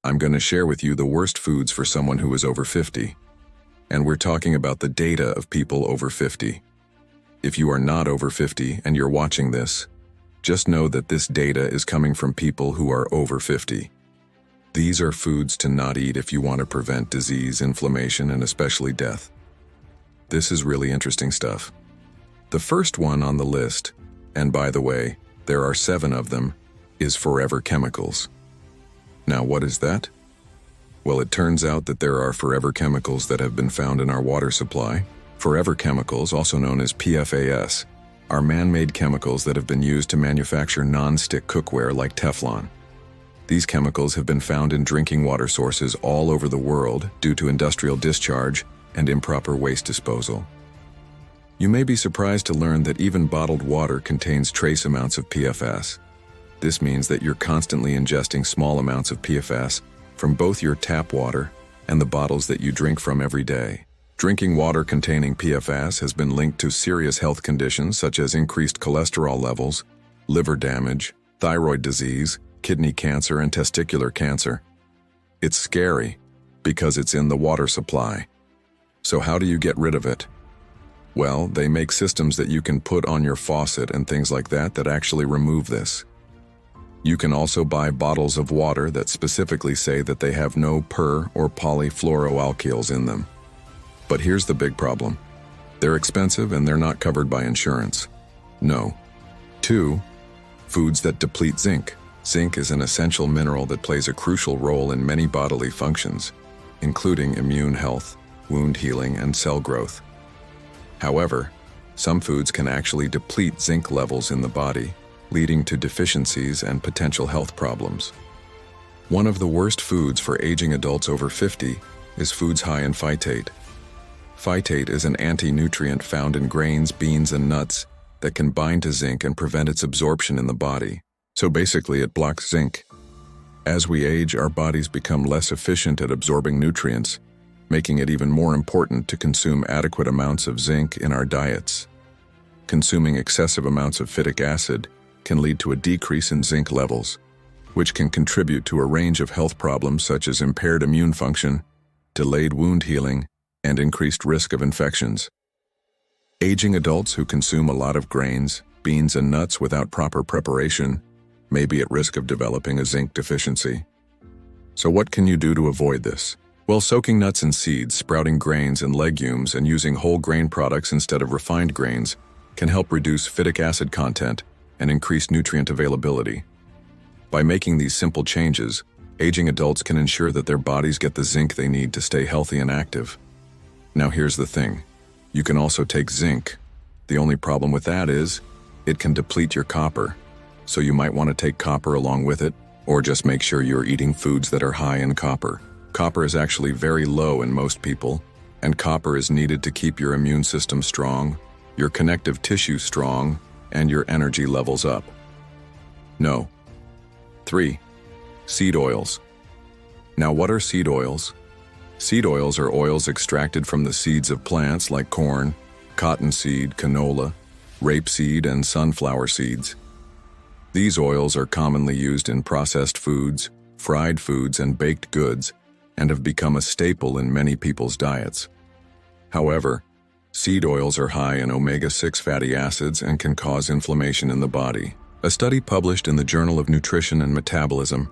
I'm going to share with you the worst foods for someone who is over 50. And we're talking about the data of people over 50. If you are not over 50 and you're watching this, just know that this data is coming from people who are over 50. These are foods to not eat if you want to prevent disease, inflammation, and especially death. This is really interesting stuff. The first one on the list, and by the way, there are 7 of them, is forever chemicals. Now, what is that? Well, it turns out that there are forever chemicals that have been found in our water supply. Forever chemicals, also known as PFAS, are man-made chemicals that have been used to manufacture non-stick cookware like Teflon. These chemicals have been found in drinking water sources all over the world due to industrial discharge and improper waste disposal. You may be surprised to learn that even bottled water contains trace amounts of PFAS. This means that you're constantly ingesting small amounts of PFAS from both your tap water and the bottles that you drink from every day. Drinking water containing PFAS has been linked to serious health conditions such as increased cholesterol levels, liver damage, thyroid disease, kidney cancer, and testicular cancer. It's scary because it's in the water supply. So how do you get rid of it? Well, they make systems that you can put on your faucet and things like that actually remove this. You can also buy bottles of water that specifically say that they have no per- or polyfluoroalkyls in them. But here's the big problem. They're expensive and they're not covered by insurance. No. 2. Foods that deplete zinc. Zinc is an essential mineral that plays a crucial role in many bodily functions, including immune health, wound healing, and cell growth. However, some foods can actually deplete zinc levels in the body, leading to deficiencies and potential health problems. One of the worst foods for aging adults over 50 is foods high in phytate. Phytate is an anti-nutrient found in grains, beans, and nuts that can bind to zinc and prevent its absorption in the body. So basically, it blocks zinc. As we age, our bodies become less efficient at absorbing nutrients, making it even more important to consume adequate amounts of zinc in our diets. Consuming excessive amounts of phytic acid can lead to a decrease in zinc levels, which can contribute to a range of health problems such as impaired immune function, delayed wound healing, and increased risk of infections. Aging adults who consume a lot of grains, beans, and nuts without proper preparation may be at risk of developing a zinc deficiency. So what can you do to avoid this? Well, soaking nuts and seeds, sprouting grains and legumes, and using whole grain products instead of refined grains can help reduce phytic acid content and increase nutrient availability. By making these simple changes, aging adults can ensure that their bodies get the zinc they need to stay healthy and active. Now here's the thing. You can also take zinc. The only problem with that is it can deplete your copper. So you might want to take copper along with it, or just make sure you're eating foods that are high in copper. Copper is actually very low in most people, and copper is needed to keep your immune system strong, your connective tissue strong, and your energy levels up. No. 3. Seed oils. Now, what are seed oils? Seed oils are oils extracted from the seeds of plants like corn, cottonseed, canola, rapeseed, and sunflower seeds. These oils are commonly used in processed foods, fried foods, and baked goods, and have become a staple in many people's diets. However, seed oils are high in omega-6 fatty acids and can cause inflammation in the body. A study published in the Journal of Nutrition and Metabolism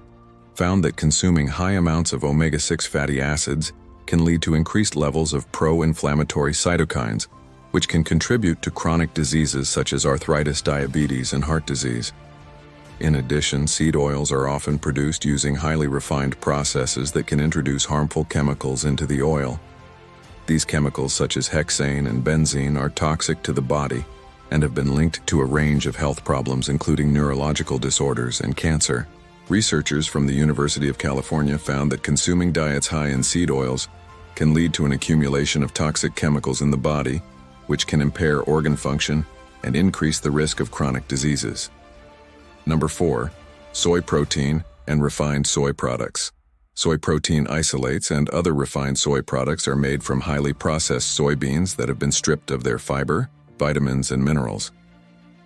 found that consuming high amounts of omega-6 fatty acids can lead to increased levels of pro-inflammatory cytokines, which can contribute to chronic diseases such as arthritis, diabetes, and heart disease. In addition, seed oils are often produced using highly refined processes that can introduce harmful chemicals into the oil. These chemicals, such as hexane and benzene, are toxic to the body and have been linked to a range of health problems, including neurological disorders and cancer. Researchers from the University of California found that consuming diets high in seed oils can lead to an accumulation of toxic chemicals in the body, which can impair organ function and increase the risk of chronic diseases. Number 4. Soy protein and refined soy products. Soy protein isolates and other refined soy products are made from highly processed soybeans that have been stripped of their fiber, vitamins, and minerals.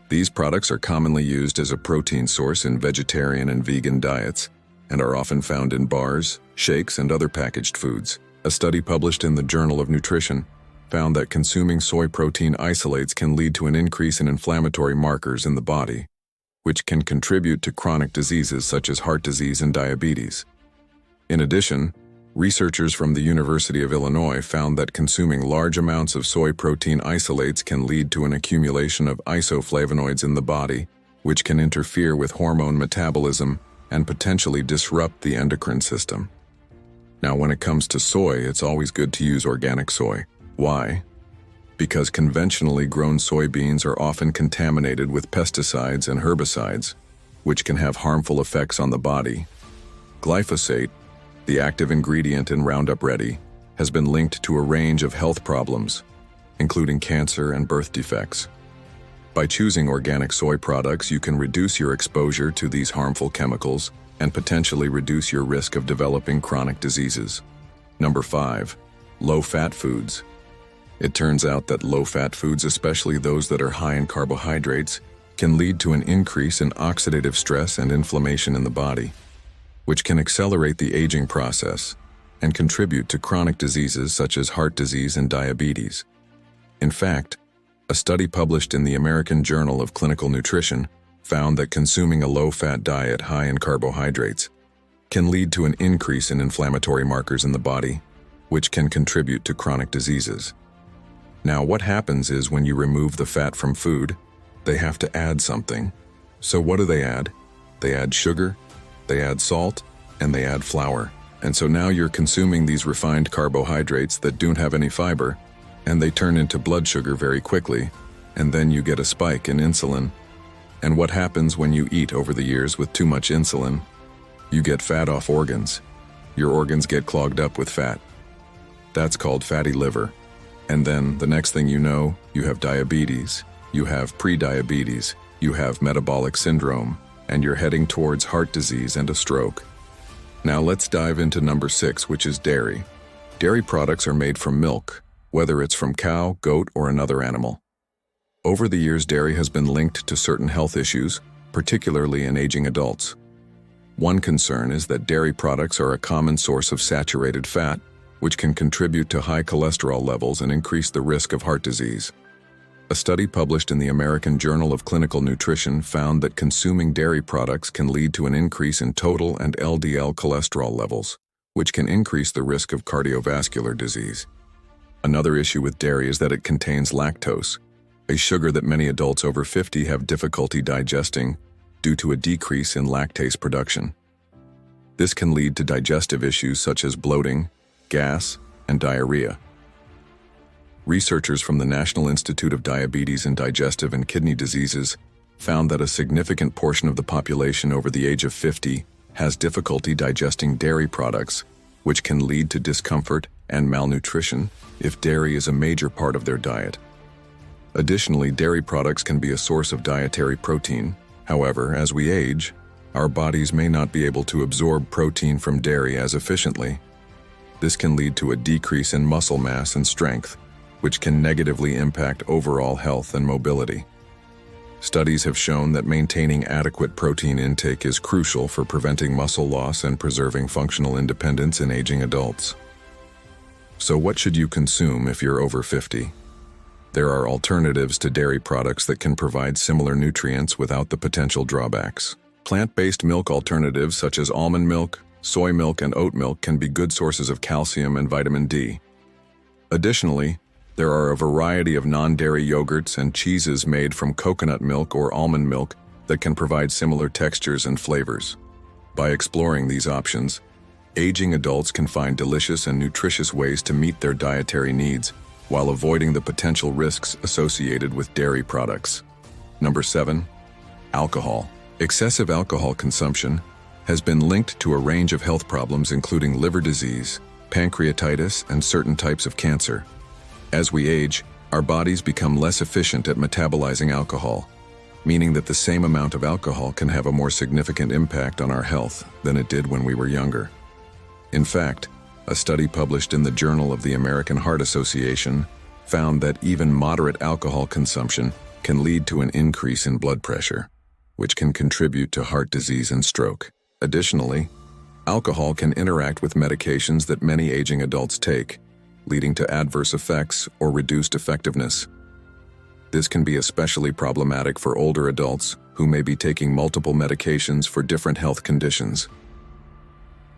These products are commonly used as a protein source in vegetarian and vegan diets, and are often found in bars, shakes, and other packaged foods. A study published in the Journal of Nutrition found that consuming soy protein isolates can lead to an increase in inflammatory markers in the body, which can contribute to chronic diseases such as heart disease and diabetes. In addition, researchers from the University of Illinois found that consuming large amounts of soy protein isolates can lead to an accumulation of isoflavonoids in the body, which can interfere with hormone metabolism and potentially disrupt the endocrine system. Now, when it comes to soy, it's always good to use organic soy. Why? Because conventionally grown soybeans are often contaminated with pesticides and herbicides, which can have harmful effects on the body. Glyphosate, the active ingredient in Roundup Ready, has been linked to a range of health problems, including cancer and birth defects. By choosing organic soy products, you can reduce your exposure to these harmful chemicals and potentially reduce your risk of developing chronic diseases. Number 5. Low-fat foods. It turns out that low-fat foods, especially those that are high in carbohydrates, can lead to an increase in oxidative stress and inflammation in the body, which can accelerate the aging process and contribute to chronic diseases such as heart disease and diabetes. In fact, a study published in the American Journal of Clinical Nutrition found that consuming a low-fat diet high in carbohydrates can lead to an increase in inflammatory markers in the body, which can contribute to chronic diseases. Now, what happens is when you remove the fat from food, they have to add something. So what do they add? They add sugar, they add salt, and they add flour. And so now you're consuming these refined carbohydrates that don't have any fiber, and they turn into blood sugar very quickly, and then you get a spike in insulin. And what happens when you eat over the years with too much insulin? You get fat off organs. Your organs get clogged up with fat. That's called fatty liver. And then the next thing you know, you have diabetes, you have prediabetes, you have metabolic syndrome, and you're heading towards heart disease and a stroke. Now let's dive into number 6, which is dairy. Dairy products are made from milk, whether it's from cow, goat, or another animal. Over the years, dairy has been linked to certain health issues, particularly in aging adults. One concern is that dairy products are a common source of saturated fat, which can contribute to high cholesterol levels and increase the risk of heart disease. A study published in the American Journal of Clinical Nutrition found that consuming dairy products can lead to an increase in total and LDL cholesterol levels, which can increase the risk of cardiovascular disease. Another issue with dairy is that it contains lactose, a sugar that many adults over 50 have difficulty digesting due to a decrease in lactase production. This can lead to digestive issues such as bloating, gas, and diarrhea. Researchers from the National Institute of Diabetes and Digestive and Kidney Diseases found that a significant portion of the population over the age of 50 has difficulty digesting dairy products, which can lead to discomfort and malnutrition if dairy is a major part of their diet. Additionally, dairy products can be a source of dietary protein. However, as we age, our bodies may not be able to absorb protein from dairy as efficiently. This can lead to a decrease in muscle mass and strength, which can negatively impact overall health and mobility. Studies have shown that maintaining adequate protein intake is crucial for preventing muscle loss and preserving functional independence in aging adults. So what should you consume if you're over 50? There are alternatives to dairy products that can provide similar nutrients without the potential drawbacks. Plant-based milk alternatives such as almond milk, soy milk, and oat milk can be good sources of calcium and vitamin D. Additionally, there are a variety of non-dairy yogurts and cheeses made from coconut milk or almond milk that can provide similar textures and flavors. By exploring these options, aging adults can find delicious and nutritious ways to meet their dietary needs while avoiding the potential risks associated with dairy products. Number 7. Alcohol. Excessive alcohol consumption has been linked to a range of health problems including liver disease, pancreatitis, and certain types of cancer. As we age, our bodies become less efficient at metabolizing alcohol, meaning that the same amount of alcohol can have a more significant impact on our health than it did when we were younger. In fact, a study published in the Journal of the American Heart Association found that even moderate alcohol consumption can lead to an increase in blood pressure, which can contribute to heart disease and stroke. Additionally, Alcohol can interact with medications that many aging adults take, leading to adverse effects or reduced effectiveness. This can be especially problematic for older adults who may be taking multiple medications for different health conditions.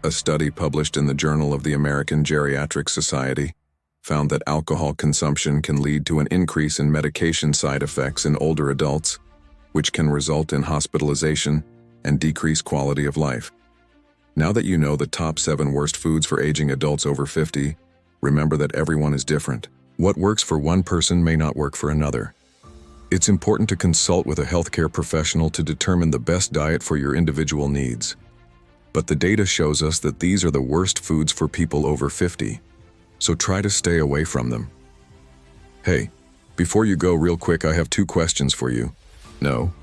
A study published in the Journal of the American Geriatric Society found that alcohol consumption can lead to an increase in medication side effects in older adults, which can result in hospitalization and decreased quality of life. Now that you know the top 7 worst foods for aging adults over 50, remember that everyone is different. What works for one person may not work for another. It's important to consult with a healthcare professional to determine the best diet for your individual needs. But the data shows us that these are the worst foods for people over 50, so try to stay away from them. Hey, before you go, real quick, I have 2 questions for you. No.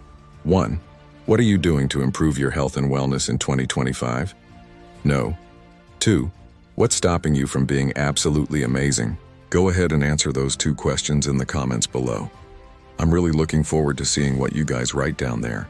1. What are you doing to improve your health and wellness in 2025? No. 2. What's stopping you from being absolutely amazing? Go ahead and answer those 2 questions in the comments below. I'm really looking forward to seeing what you guys write down there.